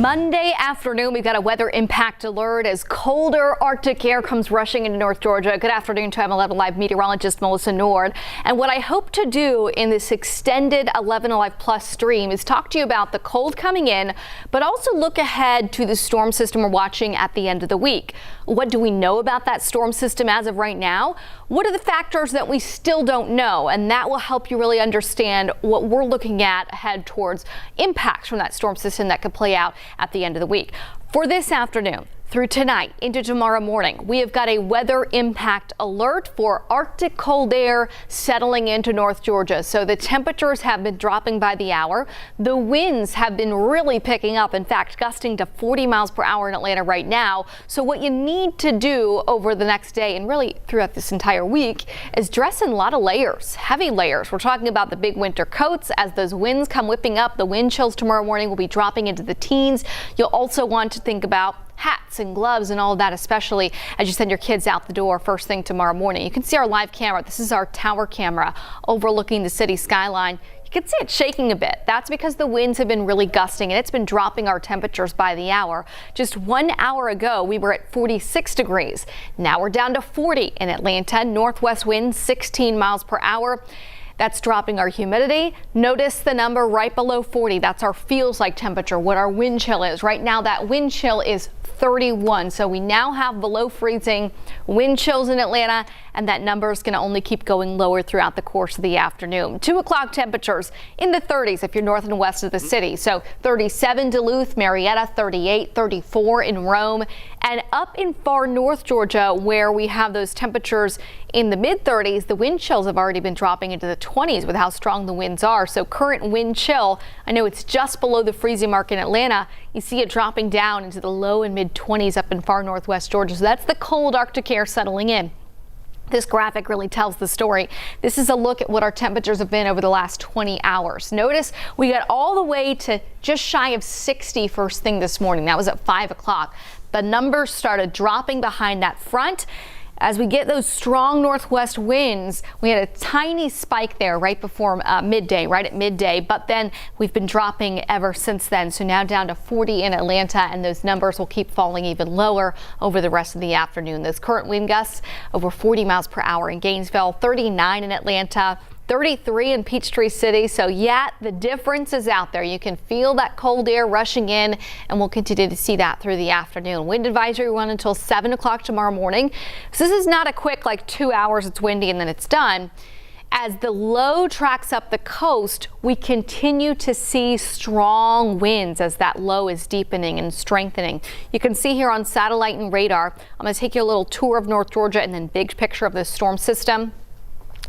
Monday afternoon, we've got a weather impact alert as colder Arctic air comes rushing into North Georgia. Good afternoon to I'm 11 Alive meteorologist Melissa Nord. And what I hope to do in this extended 11 Alive Plus stream is talk to you about the cold coming in, but also look ahead to the storm system we're watching at the end of the week. What do we know about that storm system as of right now? What are the factors that we still don't know? And that will help you really understand what we're looking at ahead towards impacts from that storm system that could play out at the end of the week. For this afternoon through tonight into tomorrow morning, we have got a weather impact alert for Arctic cold air settling into North Georgia. So the temperatures have been dropping by the hour. The winds have been really picking up, in fact, gusting to 40 miles per hour in Atlanta right now. So what you need to do over the next day and really throughout this entire week is dress in a lot of layers, heavy layers. We're talking about the big winter coats. As those winds come whipping up, the wind chills tomorrow morning will be dropping into the teens. You'll also want to think about hats and gloves and all of that, especially as you send your kids out the door first thing tomorrow morning. You can see our live camera. This is our tower camera overlooking the city skyline. You can see it shaking a bit. That's because the winds have been really gusting and it's been dropping our temperatures by the hour. Just 1 hour ago, we were at 46 degrees. Now we're down to 40 in Atlanta. Northwest winds 16 miles per hour. That's dropping our humidity. Notice the number right below 40. That's our feels like temperature, what our wind chill is. Right now, that wind chill is 31. So we now have below freezing wind chills in Atlanta, and that number is going to only keep going lower throughout the course of the afternoon. 2 o'clock temperatures in the 30s if you're north and west of the city. So 37 Duluth, Marietta, 38, 34 in Rome, and up in far north Georgia where we have those temperatures in the mid 30s. The wind chills have already been dropping into the 20s with how strong the winds are. So current wind chill, I know it's just below the freezing mark in Atlanta. You see it dropping down into the low and mid 20s up in far northwest Georgia. So that's the cold Arctic air settling in. This graphic really tells the story. This is a look at what our temperatures have been over the last 20 hours. Notice we got all the way to just shy of 60 first thing this morning. That was at 5 o'clock. The numbers started dropping behind that front. As we get those strong northwest winds, we had a tiny spike there right before midday, right at midday, but then we've been dropping ever since then. So now down to 40 in Atlanta, and those numbers will keep falling even lower over the rest of the afternoon. Those current wind gusts over 40 miles per hour in Gainesville, 39 in Atlanta, 33 in Peachtree City. So yeah, the difference is out there. You can feel that cold air rushing in, and we'll continue to see that through the afternoon. Wind advisory run until 7 o'clock tomorrow morning. So this is not a quick 2 hours it's windy and then it's done. As the low tracks up the coast, we continue to see strong winds as that low is deepening and strengthening. You can see here on satellite and radar. I'm going to take you a little tour of North Georgia and then big picture of the storm system.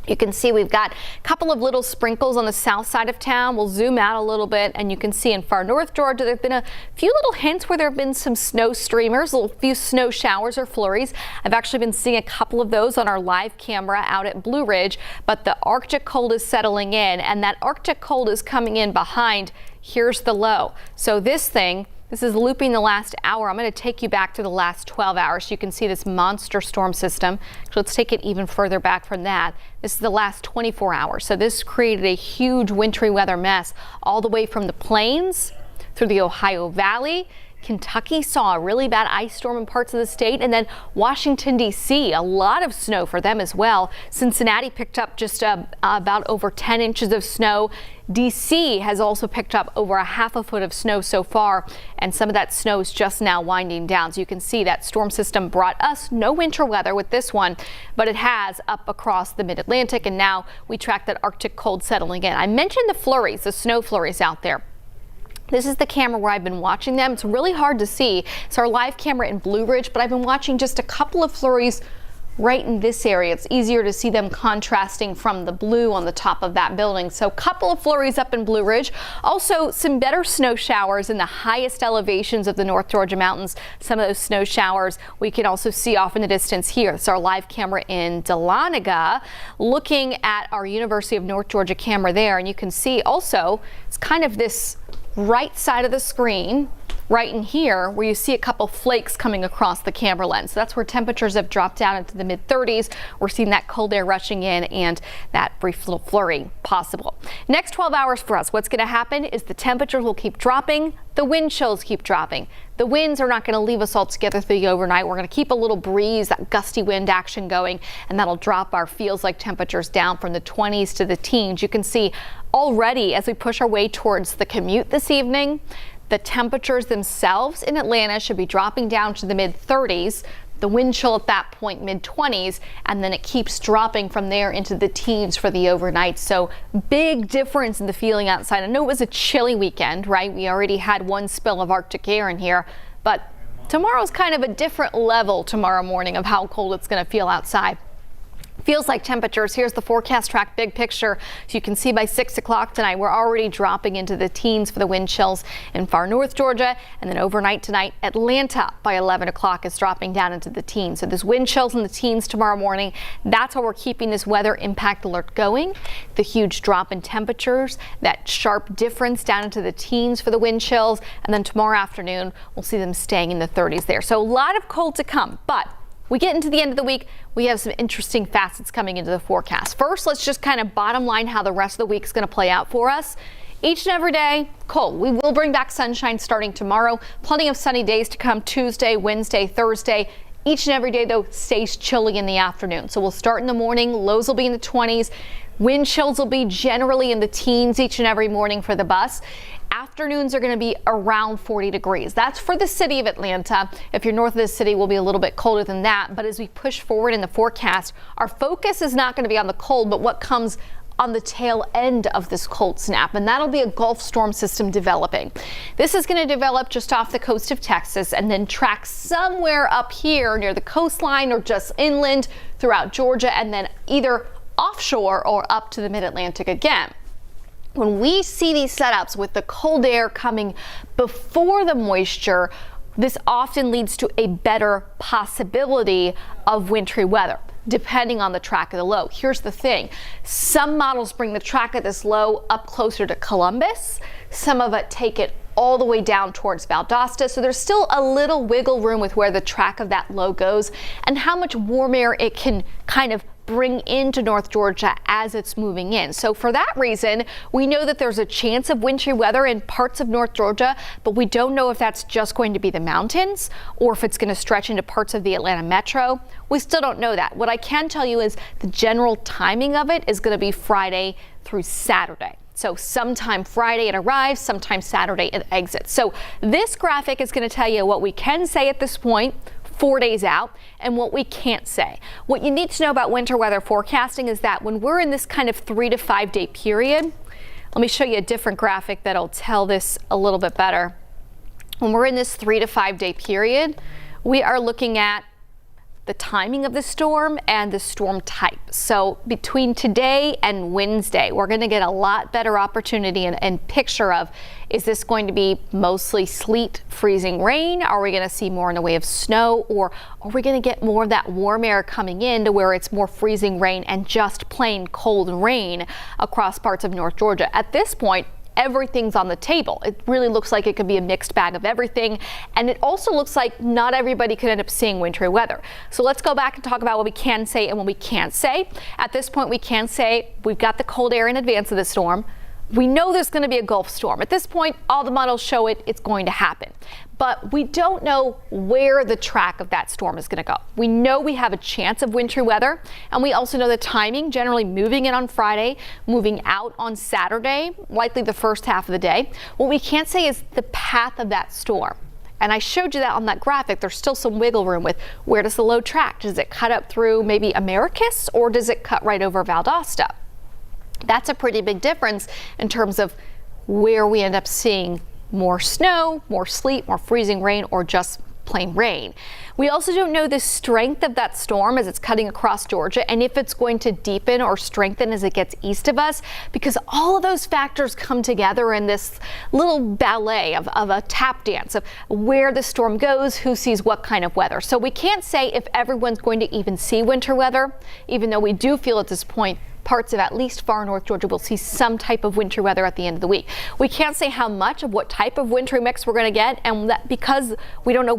You can see we've got a couple of little sprinkles on the south side of town. We'll zoom out a little bit and you can see in far north Georgia there have been a few little hints where there have been some snow streamers, a few snow showers or flurries. I've actually been seeing a couple of those on our live camera out at Blue Ridge, but the Arctic cold is settling in, and that Arctic cold is coming in behind. Here's the low. So this is looping the last hour. I'm going to take you back to the last 12 hours. So you can see this monster storm system. So let's take it even further back from that. This is the last 24 hours. So this created a huge wintry weather mess all the way from the plains through the Ohio Valley. Kentucky saw a really bad ice storm in parts of the state, and then Washington, D.C., a lot of snow for them as well. Cincinnati picked up just about over 10 inches of snow. D.C. has also picked up over a half a foot of snow so far, and some of that snow is just now winding down. So you can see that storm system brought us no winter weather with this one, but it has up across the mid-Atlantic, and now we track that Arctic cold settling in. I mentioned the flurries, the snow flurries out there. This is the camera where I've been watching them. It's really hard to see. It's our live camera in Blue Ridge, but I've been watching just a couple of flurries right in this area. It's easier to see them contrasting from the blue on the top of that building. So a couple of flurries up in Blue Ridge. Also some better snow showers in the highest elevations of the North Georgia mountains. Some of those snow showers we can also see off in the distance here. It's our live camera in Dahlonega, looking at our University of North Georgia camera there. And you can see also it's kind of this right side of the screen right in here where you see a couple flakes coming across the camera lens. So that's where temperatures have dropped down into the mid-30s. We're seeing that cold air rushing in and that brief little flurry possible. Next 12 hours for us, what's going to happen is the temperatures will keep dropping. The wind chills keep dropping. The winds are not going to leave us all together through the overnight. We're going to keep a little breeze, that gusty wind action going, and that'll drop our feels like temperatures down from the 20s to the teens. You can see already as we push our way towards the commute this evening, the temperatures themselves in Atlanta should be dropping down to the mid-30s. The wind chill at that point mid-20s, and then it keeps dropping from there into the teens for the overnight. So big difference in the feeling outside. I know it was a chilly weekend, right? We already had one spill of Arctic air in here, but tomorrow's kind of a different level tomorrow morning of how cold it's going to feel outside. Feels like temperatures. Here's the forecast track big picture. So you can see by 6 o'clock tonight, we're already dropping into the teens for the wind chills in far north Georgia. And then overnight tonight, Atlanta by 11 o'clock is dropping down into the teens. So this wind chills in the teens tomorrow morning. That's how we're keeping this weather impact alert going. The huge drop in temperatures, that sharp difference down into the teens for the wind chills. And then tomorrow afternoon, we'll see them staying in the 30s there. So a lot of cold to come, but we get into the end of the week, we have some interesting facets coming into the forecast. First, let's just kind of bottom line how the rest of the week is going to play out for us. Each and every day, cold. We will bring back sunshine starting tomorrow. Plenty of sunny days to come Tuesday, Wednesday, Thursday. Each and every day, though, stays chilly in the afternoon. So we'll start in the morning. Lows will be in the 20s. Wind chills will be generally in the teens each and every morning for the bus. Afternoons are going to be around 40 degrees. That's for the city of Atlanta. If you're north of the city, we'll be a little bit colder than that. But as we push forward in the forecast, our focus is not going to be on the cold, but what comes on the tail end of this cold snap, and that'll be a Gulf storm system developing. This is going to develop just off the coast of Texas and then track somewhere up here near the coastline or just inland throughout Georgia and then either offshore or up to the mid-Atlantic again. When we see these setups with the cold air coming before the moisture, this often leads to a better possibility of wintry weather, depending on the track of the low. Here's the thing. Some models bring the track of this low up closer to Columbus. Some of it take it all the way down towards Valdosta. So there's still a little wiggle room with where the track of that low goes and how much warm air it can kind of bring into North Georgia as it's moving in. So for that reason, we know that there's a chance of wintry weather in parts of North Georgia, but we don't know if that's just going to be the mountains or if it's going to stretch into parts of the Atlanta metro. We still don't know that. What I can tell you is the general timing of it is going to be Friday through Saturday. So sometime Friday it arrives, sometime Saturday it exits. So this graphic is going to tell you what we can say at this point 4 days out and what we can't say. What you need to know about winter weather forecasting is that when we're in this kind of 3 to 5 day period, let me show you a different graphic that'll tell this a little bit better. When we're in this 3 to 5 day period, we are looking at the timing of the storm and the storm type. So between today and Wednesday, we're going to get a lot better opportunity and picture of, is this going to be mostly sleet, freezing rain? Are we going to see more in the way of snow, or are we going to get more of that warm air coming in to where it's more freezing rain and just plain cold rain across parts of North Georgia? At this point, everything's on the table. It really looks like it could be a mixed bag of everything. And it also looks like not everybody could end up seeing wintry weather. So let's go back and talk about what we can say and what we can't say. At this point, we can say we've got the cold air in advance of the storm. We know there's going to be a Gulf storm. At this point, all the models show it's going to happen. But we don't know where the track of that storm is going to go. We know we have a chance of wintry weather, and we also know the timing, generally moving in on Friday, moving out on Saturday, likely the first half of the day. What we can't say is the path of that storm. And I showed you that on that graphic. There's still some wiggle room with where does the low track? Does it cut up through maybe Americus, or does it cut right over Valdosta? That's a pretty big difference in terms of where we end up seeing more snow, more sleet, more freezing rain, or just plain rain. We also don't know the strength of that storm as it's cutting across Georgia and if it's going to deepen or strengthen as it gets east of us, because all of those factors come together in this little ballet of a tap dance of where the storm goes, who sees what kind of weather. So we can't say if everyone's going to even see winter weather, even though we do feel at this point parts of at least far north Georgia will see some type of wintry weather at the end of the week. We can't say how much of what type of wintry mix we're going to get, and that because we don't know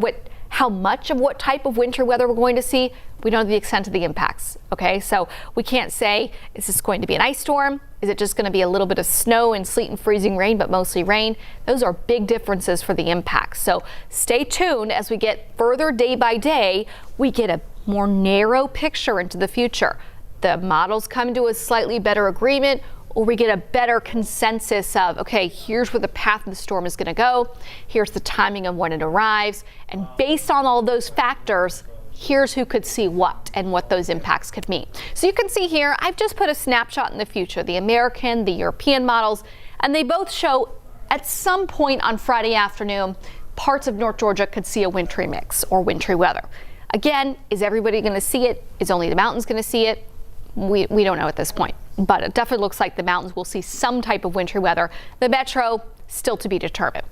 how much of what type of wintry weather we're going to see, we don't know the extent of the impacts. Okay, so we can't say, is this going to be an ice storm? Is it just going to be a little bit of snow and sleet and freezing rain, but mostly rain? Those are big differences for the impacts. So stay tuned as we get further day by day. We get a more narrow picture into the future. The models come to a slightly better agreement, or we get a better consensus of, okay, here's where the path of the storm is going to go. Here's the timing of when it arrives. And based on all those factors, here's who could see what and what those impacts could mean. So you can see here, I've just put a snapshot in the future, the American, the European models, and they both show at some point on Friday afternoon, parts of North Georgia could see a wintry mix or wintry weather. Again, is everybody going to see it? Is only the mountains going to see it? We don't know at this point, but it definitely looks like the mountains will see some type of wintry weather. The metro, still to be determined.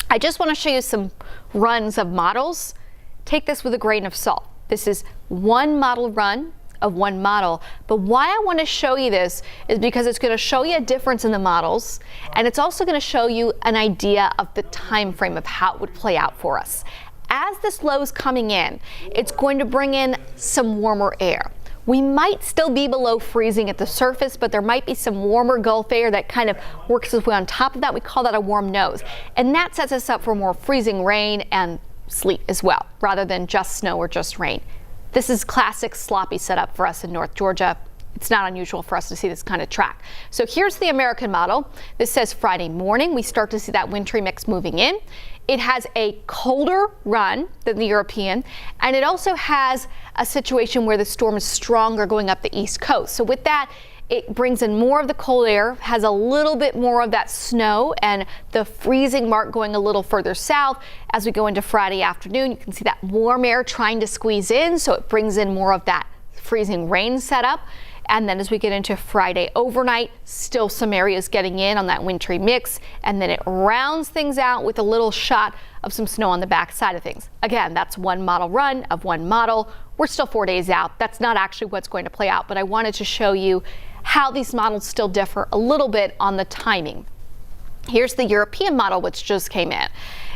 I just want to show you some runs of models. Take this with a grain of salt. This is one model run of one model, but why I want to show you this is because it's going to show you a difference in the models, and it's also going to show you an idea of the time frame of how it would play out for us. As this low is coming in, it's going to bring in some warmer air. We might still be below freezing at the surface, but there might be some warmer Gulf air that kind of works its way on top of that. We call that a warm nose. And that sets us up for more freezing rain and sleet as well, rather than just snow or just rain. This is classic sloppy setup for us in North Georgia. It's not unusual for us to see this kind of track. So here's the American model. This says Friday morning, we start to see that wintry mix moving in. It has a colder run than the European, and it also has a situation where the storm is stronger going up the east coast. So with that, it brings in more of the cold air, has a little bit more of that snow and the freezing mark going a little further south. As we go into Friday afternoon, you can see that warm air trying to squeeze in, so it brings in more of that freezing rain setup. And then as we get into Friday overnight, still some areas getting in on that wintry mix, and then it rounds things out with a little shot of some snow on the back side of things. Again, that's one model run of one model. We're still 4 days out. That's not actually what's going to play out, but I wanted to show you how these models still differ a little bit on the timing. Here's the European model, which just came in.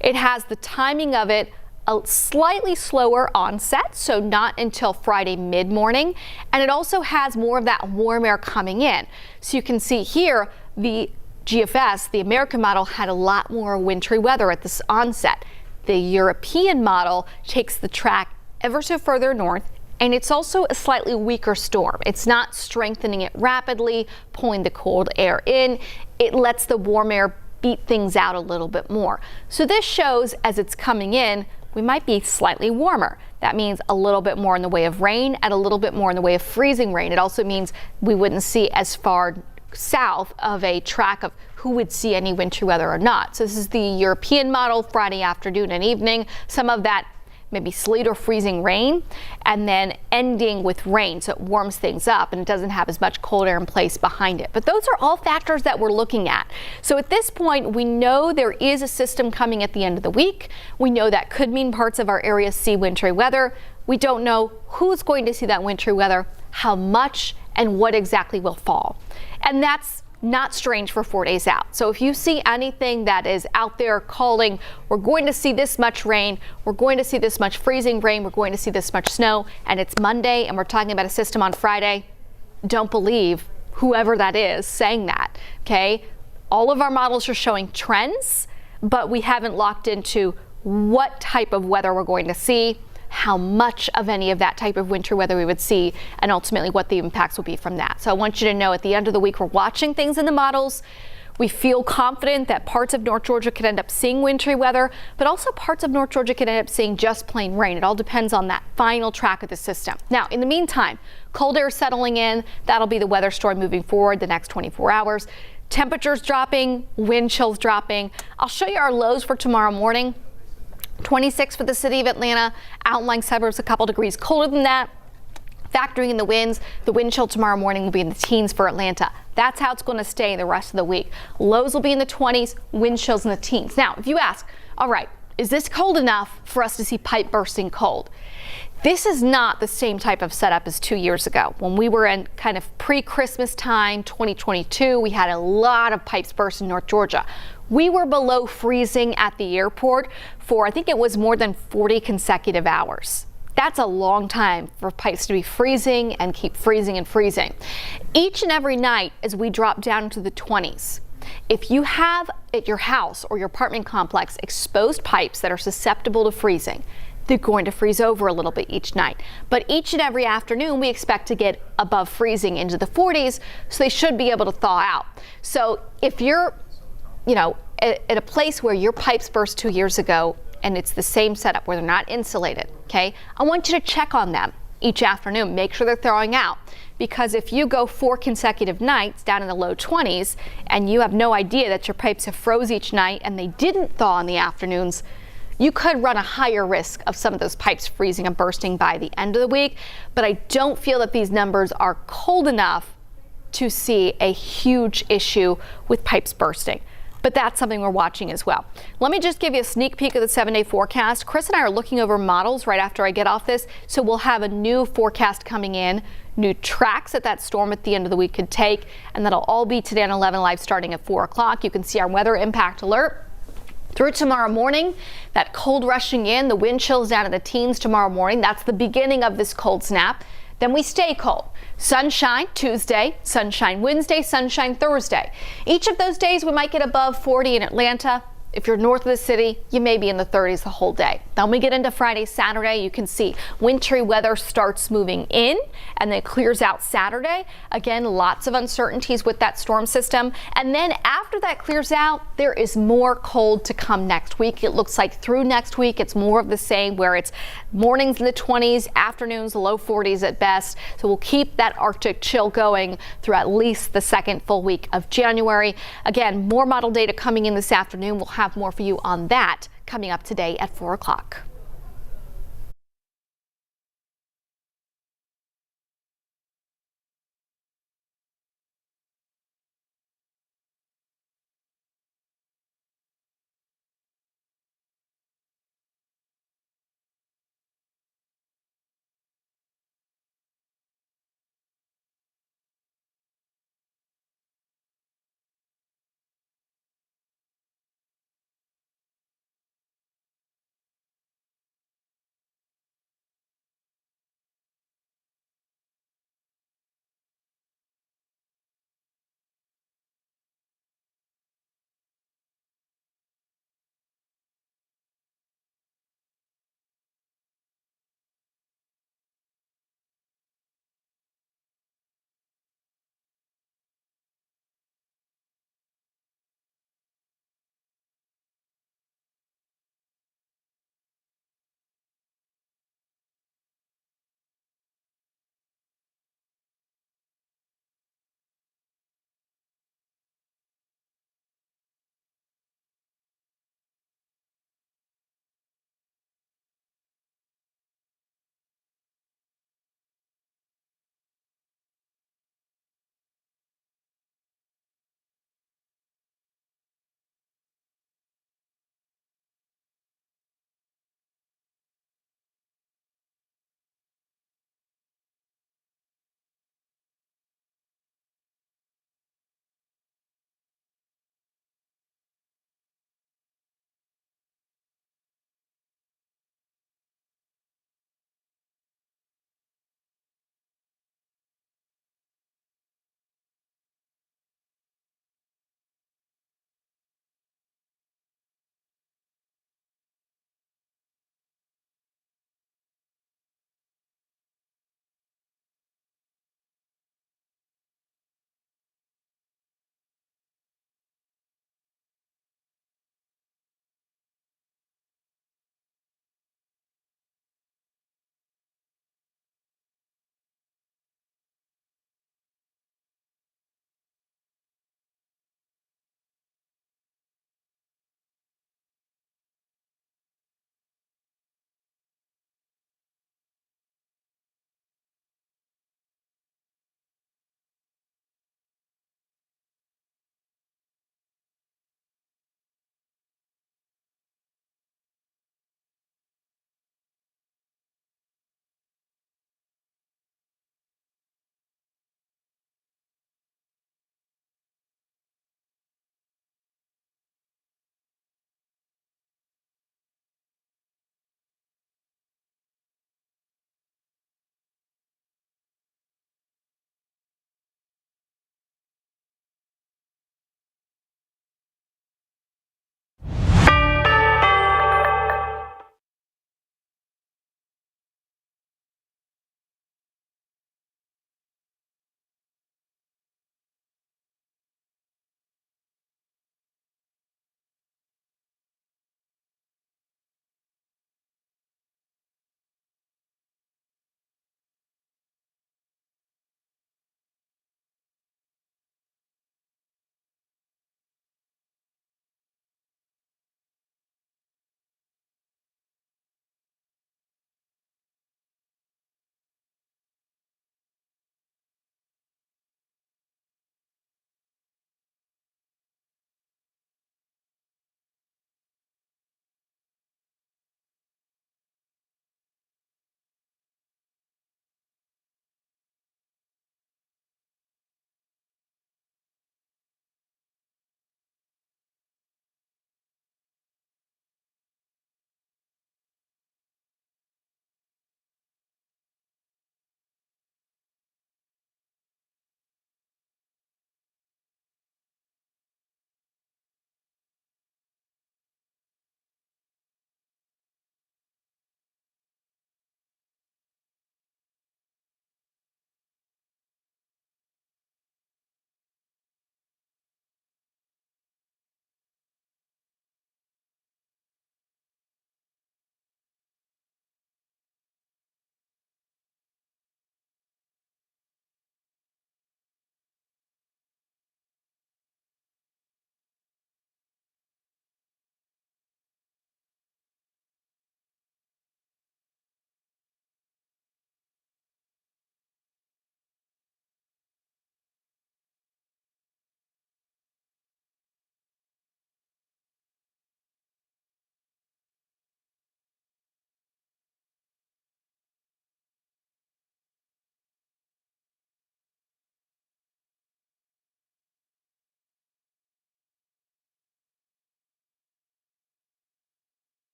It has the timing of it a slightly slower onset, so not until Friday mid-morning, and it also has more of that warm air coming in. So you can see here the GFS, the American model, had a lot more wintry weather at this onset. The European model takes the track ever so further north, and it's also a slightly weaker storm. It's not strengthening it rapidly, pulling the cold air in. It lets the warm air beat things out a little bit more. So this shows as it's coming in, we might be slightly warmer. That means a little bit more in the way of rain and a little bit more in the way of freezing rain. It also means we wouldn't see as far south of a track of who would see any wintry weather or not. So this is the European model, Friday afternoon and evening. Some of that maybe sleet or freezing rain, and then ending with rain, so it warms things up and it doesn't have as much cold air in place behind it. But those are all factors that we're looking at. So at this point, we know there is a system coming at the end of the week. We know that could mean parts of our area see wintry weather. We don't know who's going to see that wintry weather, how much, and what exactly will fall. And that's not strange for 4 days out. So if you see anything that is out there calling, we're going to see this much rain, we're going to see this much freezing rain, we're going to see this much snow, and it's Monday and we're talking about a system on Friday, don't believe whoever that is saying that, okay? All of our models are showing trends, but we haven't locked into what type of weather we're going to see, how much of any of that type of winter weather we would see, and ultimately what the impacts will be from that. So I want you to know at the end of the week, we're watching things in the models. We feel confident that parts of North Georgia could end up seeing wintry weather, but also parts of North Georgia could end up seeing just plain rain. It all depends on that final track of the system. Now, in the meantime, cold air settling in. That'll be the weather story moving forward the next 24 hours. Temperatures dropping, wind chills dropping. I'll show you our lows for tomorrow morning. 26 for the city of Atlanta, outlying suburbs a couple degrees colder than that. Factoring in the winds, the wind chill tomorrow morning will be in the teens for Atlanta. That's how it's going to stay the rest of the week. Lows will be in the 20s, wind chills in the teens. Now, if you ask, all right, is this cold enough for us to see pipe bursting cold? This is not the same type of setup as 2 years ago. When we were in kind of pre-Christmas time, 2022, we had a lot of pipes burst in North Georgia. We were below freezing at the airport for, I think it was more than 40 consecutive hours. That's a long time for pipes to be freezing and keep freezing and freezing. Each and every night as we drop down to the 20s, if you have at your house or your apartment complex exposed pipes that are susceptible to freezing, they're going to freeze over a little bit each night. But each and every afternoon, we expect to get above freezing into the 40s, so they should be able to thaw out. So if you're, at a place where your pipes burst 2 years ago and it's the same setup where they're not insulated, okay, I want you to check on them each afternoon. Make sure they're thawing out. Because if you go 4 consecutive nights down in the low 20s and you have no idea that your pipes have froze each night and they didn't thaw in the afternoons, you could run a higher risk of some of those pipes freezing and bursting by the end of the week. But I don't feel that these numbers are cold enough to see a huge issue with pipes bursting. But that's something we're watching as well. Let me just give you a sneak peek of the 7-day forecast. Chris and I are looking over models right after I get off this, so we'll have a new forecast coming in, new tracks that storm at the end of the week could take, and that'll all be today on 11 Live starting at 4 o'clock. You can see our weather impact alert through tomorrow morning. That cold rushing in, the wind chills down to the teens tomorrow morning. That's the beginning of this cold snap. Then we stay cold. Sunshine Tuesday, sunshine Wednesday, sunshine Thursday. Each of those days we might get above 40 in Atlanta. If you're north of the city, you may be in the 30s the whole day. Then we get into Friday, Saturday, you can see wintry weather starts moving in and then clears out Saturday. Again, lots of uncertainties with that storm system. And then after that clears out, there is more cold to come next week. It looks like through next week, it's more of the same, where it's mornings in the 20s, afternoons, low 40s at best. So we'll keep that Arctic chill going through at least the second full week of January. Again, more model data coming in this afternoon. We'll have more for you on that coming up today at 4 o'clock.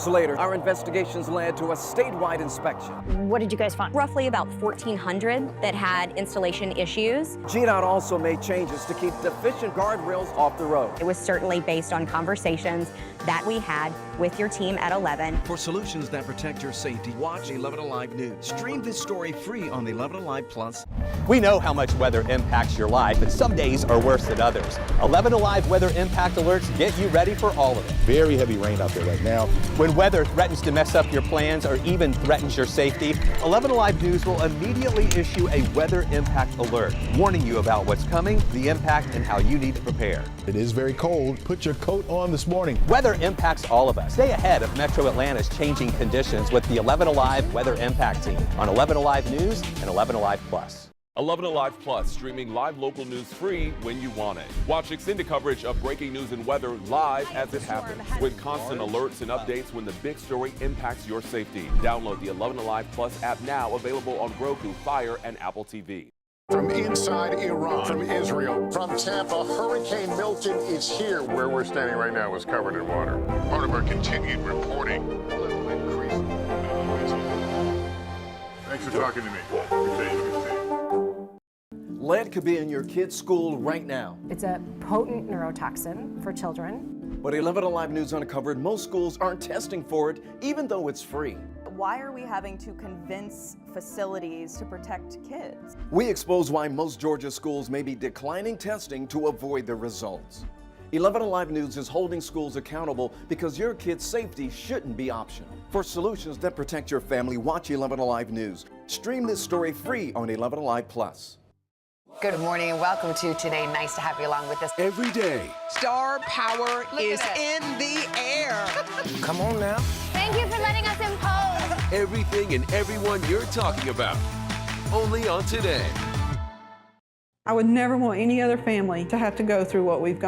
Later, our investigations led to a statewide inspection. What did you guys find? Roughly about 1,400 that had installation issues. GDOT also made changes to keep deficient guardrails off the road. It was certainly based on conversations that we had with your team at 11. For solutions that protect your safety, watch 11 Alive News. Stream this story free on the 11 Alive Plus. We know how much weather impacts your life, but some days are worse than others. 11 Alive weather impact alerts get you ready for all of it. Very heavy rain out there right now. When weather threatens to mess up your plans or even threatens your safety, 11 Alive News will immediately issue a weather impact alert, warning you about what's coming, the impact, and how you need to prepare. It is very cold. Put your coat on this morning. Weather impacts all of us. Stay ahead of Metro Atlanta's changing conditions with the 11 Alive Weather Impact Team on 11 Alive News and 11 Alive Plus. 11 Alive Plus, streaming live local news free when you want it. Watch extended coverage of breaking news and weather live as it happens, with constant alerts and updates when the big story impacts your safety. Download the 11 Alive Plus app now, available on Roku, Fire, and Apple TV. From inside Iran, from Israel, from Tampa, Hurricane Milton is here. Where we're standing right now is covered in water. Part of our continued reporting. A little increase. Thanks for talking to me. Appreciate you. Lead could be in your kid's school right now. It's a potent neurotoxin for children. But 11 Alive News uncovered most schools aren't testing for it, even though it's free. Why are we having to convince facilities to protect kids? We expose why most Georgia schools may be declining testing to avoid the results. 11 Alive News is holding schools accountable because your kid's safety shouldn't be optional. For solutions that protect your family, watch 11 Alive News. Stream this story free on 11 Alive Plus. Good morning and welcome to Today. Nice to have you along with us. Every day. Star power is in the air. Come on now. Thank you for letting us impose. Everything and everyone you're talking about. Only on Today. I would never want any other family to have to go through what we've gone